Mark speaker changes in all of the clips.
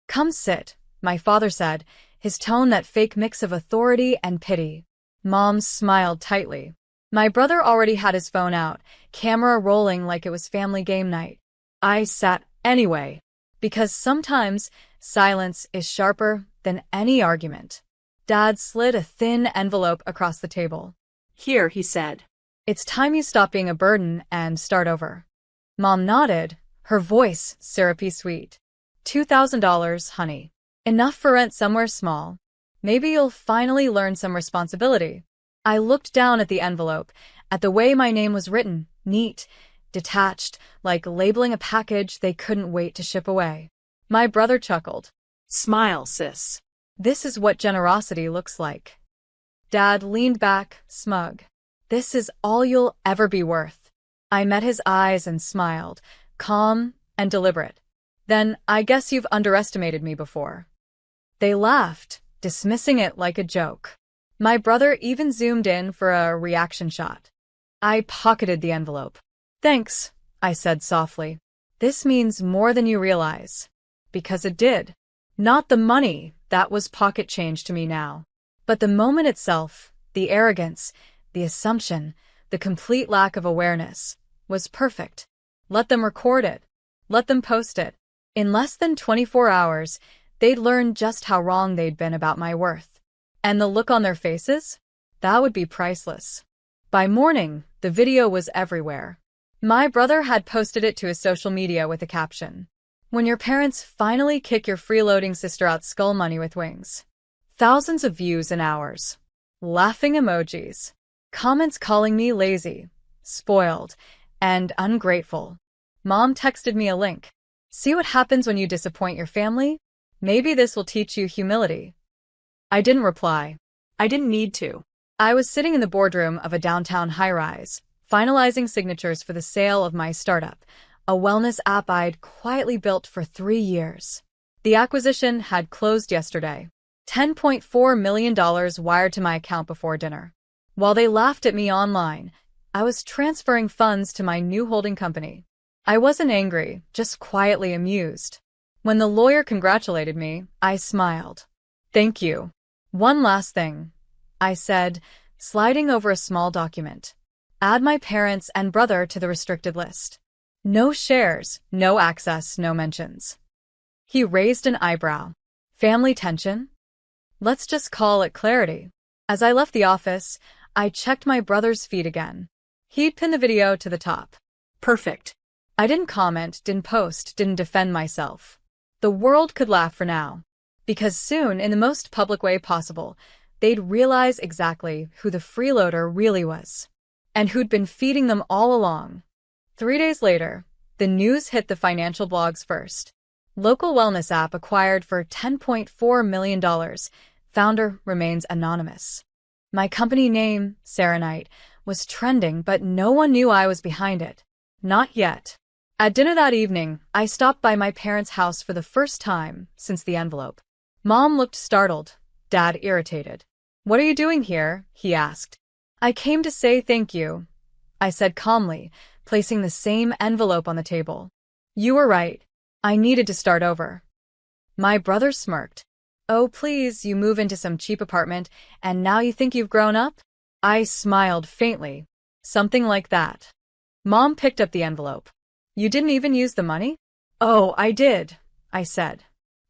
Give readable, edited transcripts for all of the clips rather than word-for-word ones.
Speaker 1: "Come sit," my father said, his tone that fake mix of authority and pity. Mom smiled tightly. My brother already had his phone out, camera rolling like it was family game night. I sat anyway, because sometimes silence is sharper than any argument. Dad slid a thin envelope across the table.
Speaker 2: "Here," he said.
Speaker 1: "It's time you stop being a burden and start over." Mom nodded, her voice syrupy sweet. $2,000, honey. Enough for rent somewhere small. Maybe you'll finally learn some responsibility. I looked down at the envelope, at the way my name was written, neat, detached, like labeling a package they couldn't wait to ship away. My brother chuckled.
Speaker 2: "Smile, sis.
Speaker 1: This is what generosity looks like." Dad leaned back, smug. "This is all you'll ever be worth." I met his eyes and smiled, calm and deliberate. "Then I guess you've underestimated me before." They laughed, dismissing it like a joke. My brother even zoomed in for a reaction shot. I pocketed the envelope. "Thanks," I said softly. "This means more than you realize." Because it did. Not the money, that was pocket change to me now. But the moment itself, the arrogance, the assumption, the complete lack of awareness, was perfect. Let them record it. Let them post it. In less than 24 hours, they'd learn just how wrong they'd been about my worth. And the look on their faces? That would be priceless. By morning, the video was everywhere. My brother had posted it to his social media with a caption. "When your parents finally kick your freeloading sister out, skull money with wings." Thousands of views in hours. Laughing emojis. Comments calling me lazy, spoiled, and ungrateful. Mom texted me a link. "See what happens when you disappoint your family? Maybe this will teach you humility." I didn't reply.
Speaker 2: I didn't need to.
Speaker 1: I was sitting in the boardroom of a downtown high-rise, finalizing signatures for the sale of my startup, a wellness app I'd quietly built for 3 years. The acquisition had closed yesterday. $10.4 million wired to my account before dinner. While they laughed at me online, I was transferring funds to my new holding company. I wasn't angry, just quietly amused. When the lawyer congratulated me, I smiled. "Thank you. One last thing," I said, sliding over a small document. "Add my parents and brother to the restricted list. No shares, no access, no mentions." He raised an eyebrow. "Family tension?" "Let's just call it clarity." As I left the office, I checked my brother's feed again. He'd pinned the video to the top.
Speaker 2: Perfect.
Speaker 1: I didn't comment, didn't post, didn't defend myself. The world could laugh for now. Because soon, in the most public way possible, they'd realize exactly who the freeloader really was. And who'd been feeding them all along. 3 days later, the news hit the financial blogs first. Local wellness app acquired for $10.4 million. Founder remains anonymous. My company name, Serenite, was trending, but no one knew I was behind it. Not yet. At dinner that evening, I stopped by my parents' house for the first time since the envelope. Mom looked startled, Dad irritated. "What are you doing here?" he asked. "I came to say thank you," I said calmly, placing the same envelope on the table. "You were right. I needed to start over." My brother smirked. "Oh, please, you move into some cheap apartment, and now you think you've grown up?" I smiled faintly. "Something like that." Mom picked up the envelope. "You didn't even use the money?" "Oh, I did," I said.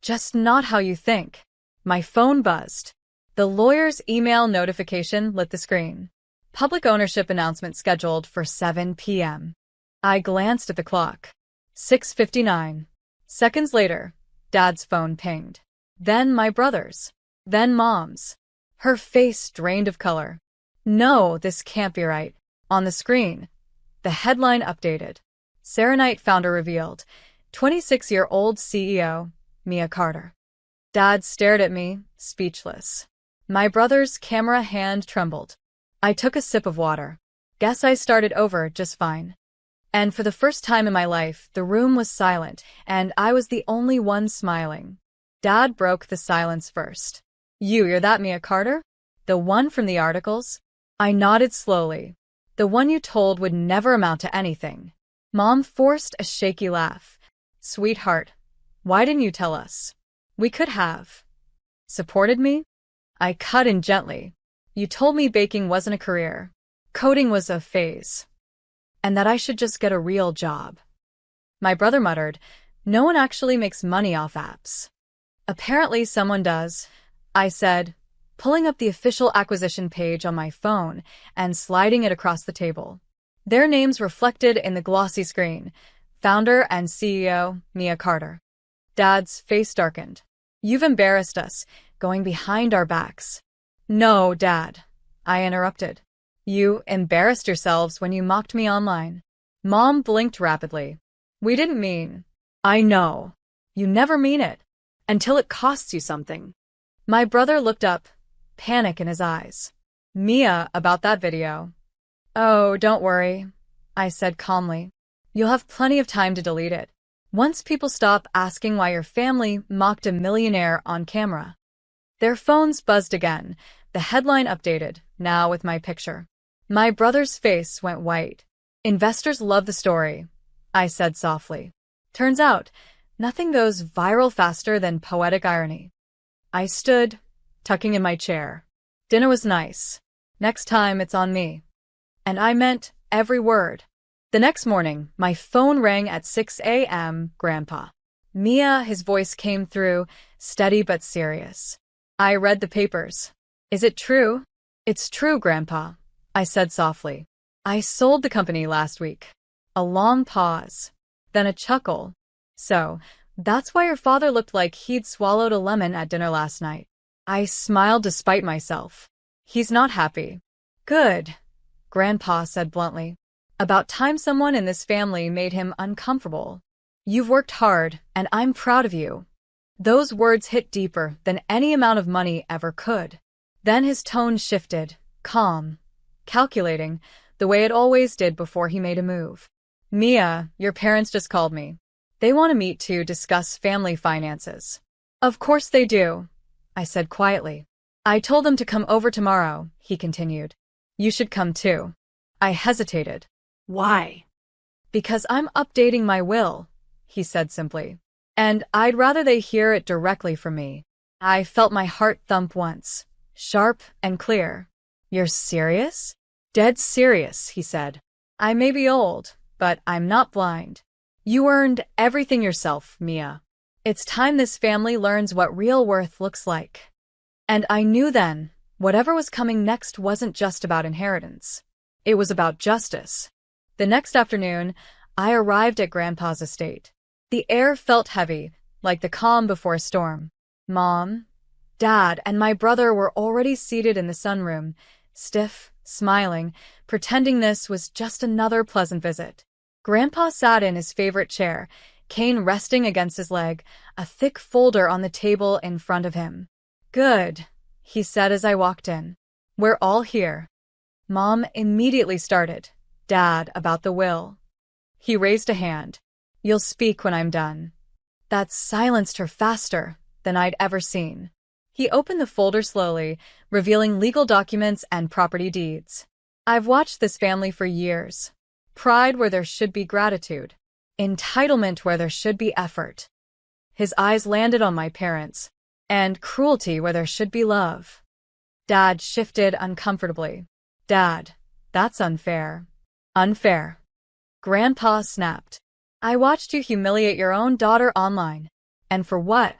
Speaker 1: "Just not how you think." My phone buzzed. The lawyer's email notification lit the screen. Public ownership announcement scheduled for 7 p.m. I glanced at the clock. 6:59. Seconds later, Dad's phone pinged. Then my brother's. Then Mom's. Her face drained of color. "No, this can't be right." On the screen, the headline updated. Serenite founder revealed. 26-year-old CEO, Mia Carter. Dad stared at me, speechless. My brother's camera hand trembled. I took a sip of water. Guess I started over just fine. And for the first time in my life, the room was silent, and I was the only one smiling. Dad broke the silence first. You're that Mia Carter? The one from the articles?" I nodded slowly. "The one you told would never amount to anything." Mom forced a shaky laugh. "Sweetheart, why didn't you tell us?" We could have supported me? I cut in gently. You told me baking wasn't a career. Coding was a phase. And that I should just get a real job. My brother muttered, no one actually makes money off apps. Apparently someone does, I said, pulling up the official acquisition page on my phone and sliding it across the table. Their names reflected in the glossy screen. Founder and CEO, Mia Carter. Dad's face darkened. You've embarrassed us, going behind our backs. No, Dad, I interrupted. You embarrassed yourselves when you mocked me online. Mom blinked rapidly. We didn't mean. I know. You never mean it.
Speaker 2: Until it costs you something.
Speaker 1: My brother looked up, panic in his eyes. Mia, about that video. Oh, don't worry, I said calmly. You'll have plenty of time to delete it. Once people stop asking why your family mocked a millionaire on camera. Their phones buzzed again, the headline updated, now with my picture. My brother's face went white. Investors love the story, I said softly. Turns out, nothing goes viral faster than poetic irony. I stood, tucking in my chair. Dinner was nice. Next time it's on me. And I meant every word. The next morning, my phone rang at 6 a.m., Grandpa. Mia, his voice came through, steady but serious. I read the papers. Is it true? It's true, Grandpa, I said softly. I sold the company last week. A long pause. Then a chuckle. So, that's why your father looked like he'd swallowed a lemon at dinner last night. I smiled despite myself. He's not happy. Good, Grandpa said bluntly. About time someone in this family made him uncomfortable. You've worked hard, and I'm proud of you. Those words hit deeper than any amount of money ever could. Then his tone shifted, calm, calculating, the way it always did before he made a move. Mia, your parents just called me. They want to meet to discuss family finances. Of course they do, I said quietly. I told them to come over tomorrow, he continued. You should come too. I hesitated.
Speaker 2: Why?
Speaker 1: Because I'm updating my will, he said simply. And I'd rather they hear it directly from me. I felt my heart thump once, sharp and clear. You're serious? Dead serious, he said. I may be old, but I'm not blind. You earned everything yourself, Mia. It's time this family learns what real worth looks like. And I knew then, whatever was coming next wasn't just about inheritance. It was about justice. The next afternoon, I arrived at Grandpa's estate. The air felt heavy, like the calm before a storm. Mom, Dad, and my brother were already seated in the sunroom, stiff, smiling, pretending this was just another pleasant visit. Grandpa sat in his favorite chair, cane resting against his leg, a thick folder on the table in front of him. Good, he said as I walked in. We're all here. Mom immediately started. Dad, about the will. He raised a hand. You'll speak when I'm done. That silenced her faster than I'd ever seen. He opened the folder slowly, revealing legal documents and property deeds. I've watched this family for years. Pride where there should be gratitude. Entitlement where there should be effort. His eyes landed on my parents. And cruelty where there should be love. Dad shifted uncomfortably. Dad, that's unfair. Unfair. Grandpa snapped. I watched you humiliate your own daughter online. And for what?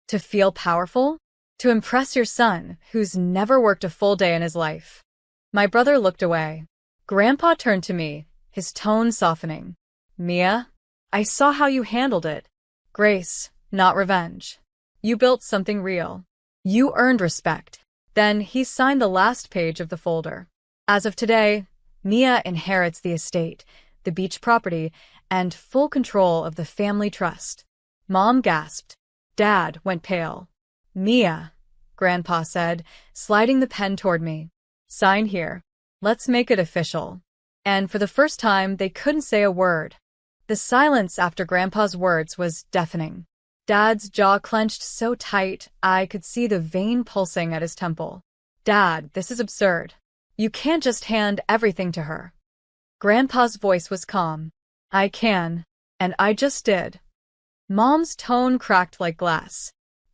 Speaker 1: To feel powerful? To impress your son, who's never worked a full day in his life. My brother looked away. Grandpa turned to me, his tone softening. Mia, I saw how you handled it. Grace, not revenge. You built something real. You earned respect. Then he signed the last page of the folder. As of today, Mia inherits the estate, the beach property, and full control of the family trust. Mom gasped. Dad went pale. Mia, Grandpa said, sliding the pen toward me. Sign here. Let's make it official. And for the first time, they couldn't say a word. The silence after Grandpa's words was deafening. Dad's jaw clenched so tight, I could see the vein pulsing at his temple. Dad, this is absurd. You can't just hand everything to her. Grandpa's voice was calm. I can, and I just did. Mom's tone cracked like glass.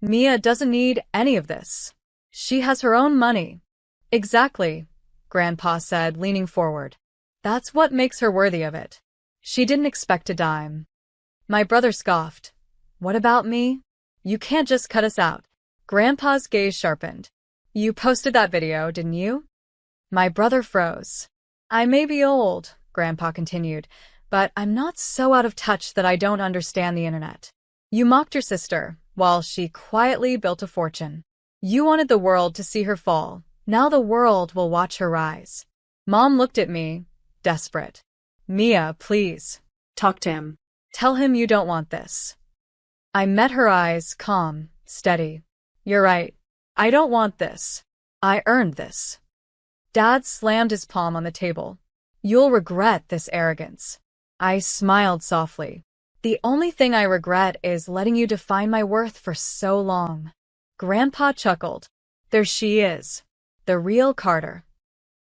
Speaker 1: Mia doesn't need any of this. She has her own money. Exactly, Grandpa said, leaning forward. That's what makes her worthy of it. She didn't expect a dime. My brother scoffed. What about me? You can't just cut us out. Grandpa's gaze sharpened. You posted that video, didn't you? My brother froze. I may be old, Grandpa continued, but I'm not so out of touch that I don't understand the internet. You mocked your sister, while she quietly built a fortune. You wanted the world to see her fall. Now the world will watch her rise. Mom looked at me, desperate. Mia, please.
Speaker 2: Talk to him.
Speaker 1: Tell him you don't want this. I met her eyes, calm, steady. You're right. I don't want this. I earned this. Dad slammed his palm on the table. You'll regret this arrogance. I smiled softly. The only thing I regret is letting you define my worth for so long. Grandpa chuckled. There she is. The real Carter.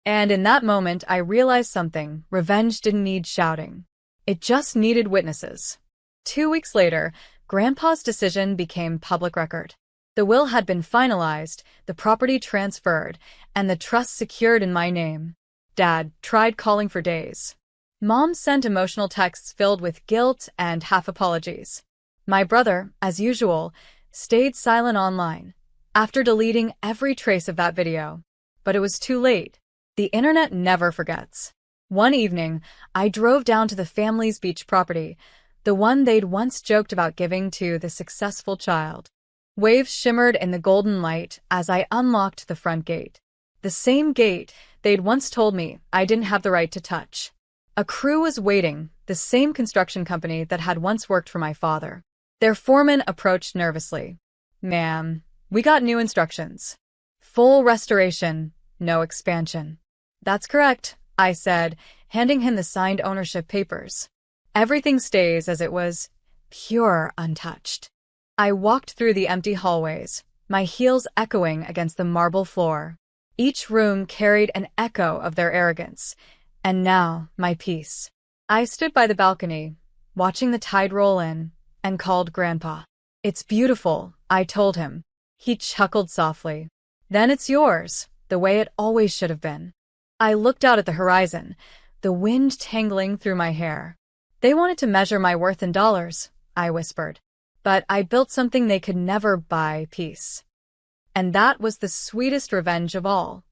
Speaker 1: And in that moment, I realized something. Revenge didn't need shouting. It just needed witnesses. 2 weeks later, Grandpa's decision became public record. The will had been finalized, the property transferred, and the trust secured in my name. Dad tried calling for days. Mom sent emotional texts filled with guilt and half-apologies. My brother, as usual, stayed silent online, after deleting every trace of that video. But it was too late. The internet never forgets. One evening, I drove down to the family's beach property, the one they'd once joked about giving to the successful child. Waves shimmered in the golden light as I unlocked the front gate. The same gate they'd once told me I didn't have the right to touch. A crew was waiting, the same construction company that had once worked for my father. Their foreman approached nervously. Ma'am, we got new instructions. Full restoration, no expansion. That's correct, I said, handing him the signed ownership papers. Everything stays as it was, pure, untouched. I walked through the empty hallways, my heels echoing against the marble floor. Each room carried an echo of their arrogance. And now, my peace. I stood by the balcony, watching the tide roll in, and called Grandpa. It's beautiful, I told him. He chuckled softly. Then it's yours, the way it always should have been. I looked out at the horizon, the wind tangling through my hair. They wanted to measure my worth in dollars, I whispered. But I built something they could never buy, peace. And that was the sweetest revenge of all.